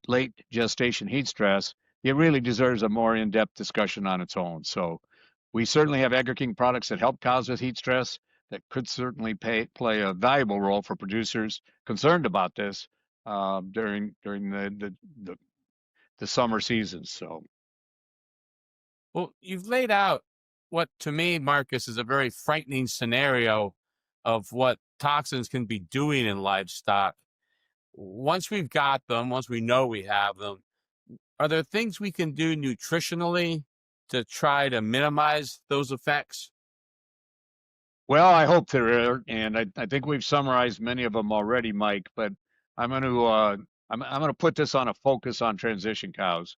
late gestation heat stress. It really deserves a more in-depth discussion on its own. So we certainly have Agri-King products that help cows with heat stress that could certainly play a valuable role for producers concerned about this during the summer seasons. So. Well, you've laid out what to me, Marcus, is a very frightening scenario of what toxins can be doing in livestock. Once we've got them, once we know we have them, are there things we can do nutritionally to try to minimize those effects? Well, I hope there are, and I think we've summarized many of them already, Mike. But I'm going to I'm going to put this on a focus on transition cows.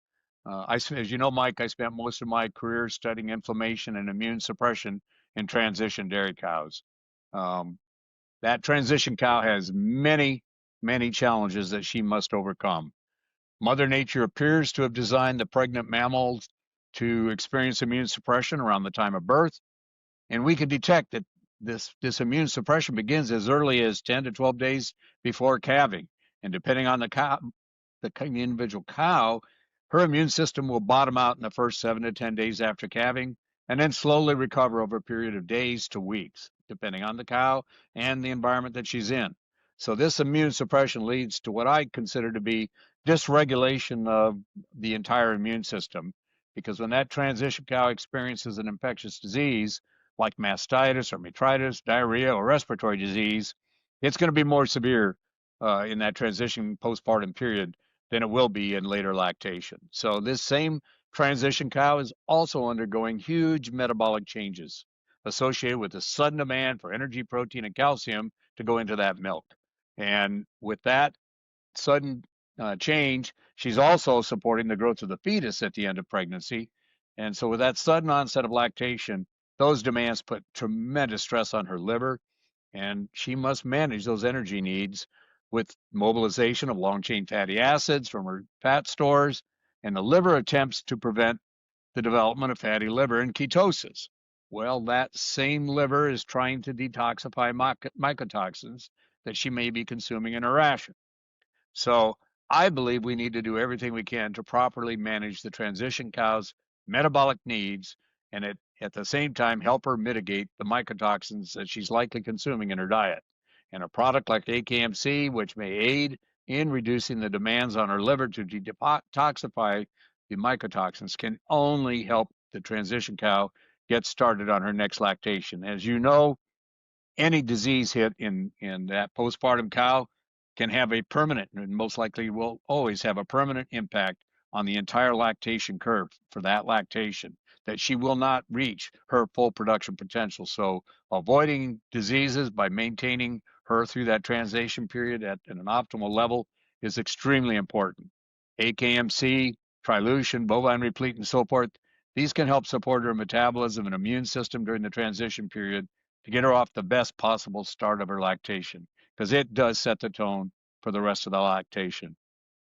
As you know, Mike, I spent most of my career studying inflammation and immune suppression in transition dairy cows. That transition cow has many challenges that she must overcome. Mother Nature appears to have designed the pregnant mammals to experience immune suppression around the time of birth, and we can detect that this immune suppression begins as early as 10 to 12 days before calving. And depending on the individual cow, her immune system will bottom out in the first 7 to 10 days after calving, and then slowly recover over a period of days to weeks, depending on the cow and the environment that she's in. So this immune suppression leads to what I consider to be dysregulation of the entire immune system, because when that transition cow experiences an infectious disease, like mastitis or metritis, diarrhea, or respiratory disease, it's going to be more severe in that transition postpartum period than it will be in later lactation. So this same transition cow is also undergoing huge metabolic changes associated with the sudden demand for energy, protein, and calcium to go into that milk. And with that sudden change, she's also supporting the growth of the fetus at the end of pregnancy. And so with that sudden onset of lactation, those demands put tremendous stress on her liver, and she must manage those energy needs with mobilization of long-chain fatty acids from her fat stores, and the liver attempts to prevent the development of fatty liver and ketosis. Well, that same liver is trying to detoxify mycotoxins that she may be consuming in her ration. So I believe we need to do everything we can to properly manage the transition cow's metabolic needs, and at the same time help her mitigate the mycotoxins that she's likely consuming in her diet. And a product like AKMC, which may aid in reducing the demands on her liver to detoxify the mycotoxins, can only help the transition cow get started on her next lactation. As you know, any disease hit in that postpartum cow can have a permanent, and most likely will always have a permanent impact on the entire lactation curve for that lactation, that she will not reach her full production potential. So avoiding diseases by maintaining her through that transition period at an optimal level is extremely important. AKMC, Trilution, bovine replete, and so forth, these can help support her metabolism and immune system during the transition period to get her off the best possible start of her lactation, because it does set the tone for the rest of the lactation.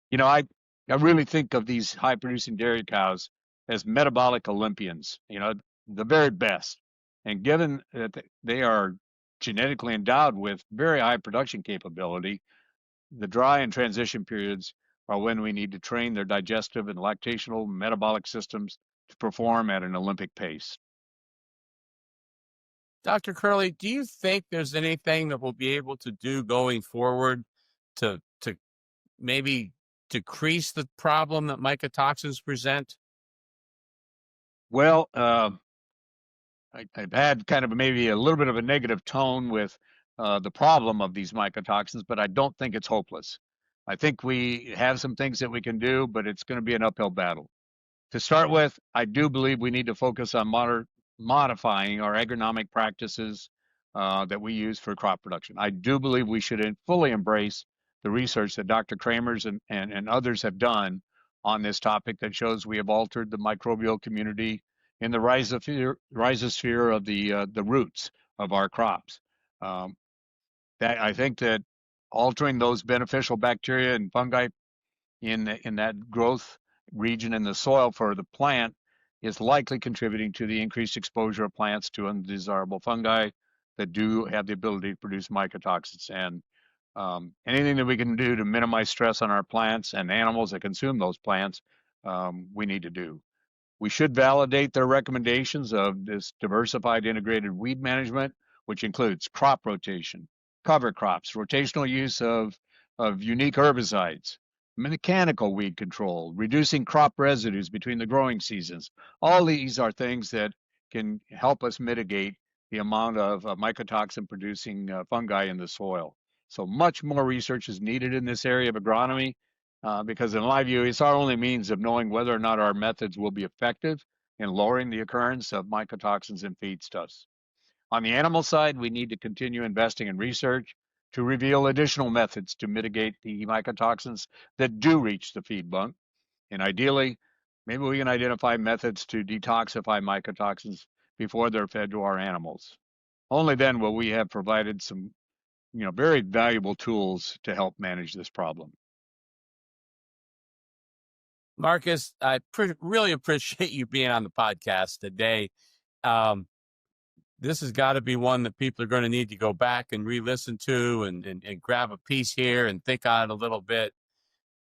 You know, I really think of these high producing dairy cows as metabolic Olympians, you know, the very best. And given that they are genetically endowed with very high production capability, the dry and transition periods are when we need to train their digestive and lactational metabolic systems to perform at an Olympic pace. Dr. Kehrli, do you think there's anything that we'll be able to do going forward to maybe decrease the problem that mycotoxins present? Well, I've had kind of maybe a little bit of a negative tone with the problem of these mycotoxins, but I don't think it's hopeless. I think we have some things that we can do, but it's going to be an uphill battle. To start with, I do believe we need to focus on modifying our agronomic practices that we use for crop production. I do believe we should fully embrace the research that Dr. Kramers and others have done on this topic that shows we have altered the microbial community in the rhizosphere of the roots of our crops. That I think that altering those beneficial bacteria and fungi in that growth region in the soil for the plant is likely contributing to the increased exposure of plants to undesirable fungi that do have the ability to produce mycotoxins. And anything that we can do to minimize stress on our plants and animals that consume those plants, we need to do. We should validate their recommendations of this diversified integrated weed management, which includes crop rotation, cover crops, rotational use of unique herbicides, mechanical weed control, reducing crop residues between the growing seasons. All these are things that can help us mitigate the amount of mycotoxin producing fungi in the soil. So much more research is needed in this area of agronomy because in my view, it's our only means of knowing whether or not our methods will be effective in lowering the occurrence of mycotoxins in feedstuffs. On the animal side, we need to continue investing in research to reveal additional methods to mitigate the mycotoxins that do reach the feed bunk. And ideally, maybe we can identify methods to detoxify mycotoxins before they're fed to our animals. Only then will we have provided some, very valuable tools to help manage this problem. Marcus, I really appreciate you being on the podcast today. This has got to be one that people are going to need to go back and re-listen to and grab a piece here and think on it a little bit.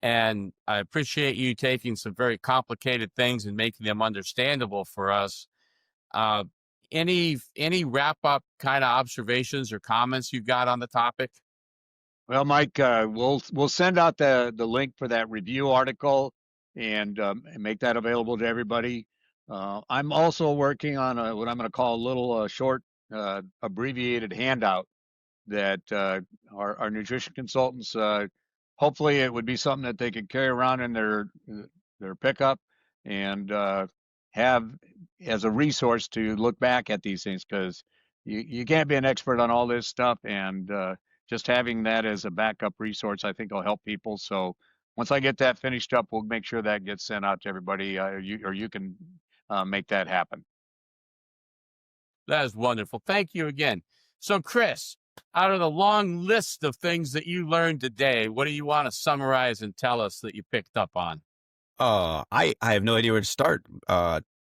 And I appreciate you taking some very complicated things and making them understandable for us. Any wrap-up kind of observations or comments you've got on the topic? Well, Mike, we'll send out the link for that review article and make that available to everybody. I'm also working on what I'm going to call a little short abbreviated handout that our nutrition consultants, hopefully it would be something that they could carry around in their pickup and have as a resource to look back at these things, because you can't be an expert on all this stuff, and just having that as a backup resource, I think will help people. So once I get that finished up, we'll make sure that gets sent out to everybody, or you can make that happen. That is wonderful. Thank you again. So, Chris, out of the long list of things that you learned today, what do you want to summarize and tell us that you picked up on? I have no idea where to start.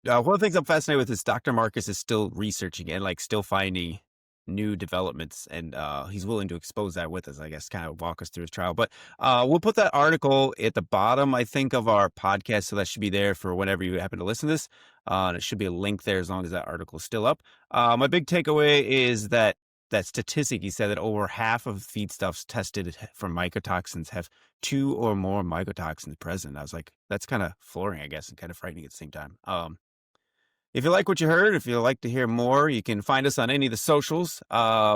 One of the things I'm fascinated with is Dr. Marcus is still researching and still finding new developments, and he's willing to expose that with us, I guess, kind of walk us through his trial. But we'll put that article at the bottom, I think, of our podcast, so that should be there for whenever you happen to listen to this. And it should be a link there as long as that article is still up. My big takeaway is that statistic, he said that over half of feedstuffs tested for mycotoxins have 2 or more mycotoxins present. I was like, that's kind of flooring, I guess, and kind of frightening at the same time. If you like what you heard, if you'd like to hear more, you can find us on any of the socials.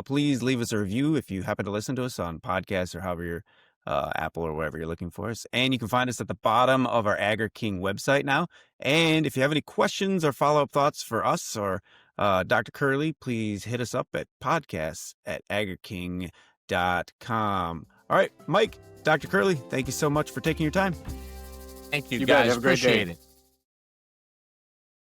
Please leave us a review if you happen to listen to us on podcasts or however your Apple or wherever you're looking for us. And you can find us at the bottom of our Agri-King website now. And if you have any questions or follow-up thoughts for us or Dr. Kehrli, please hit us up at podcasts@agriking.com. All right, Mike, Dr. Kehrli, thank you so much for taking your time. Thank you, You guys. bet. Have a great day. Appreciate it.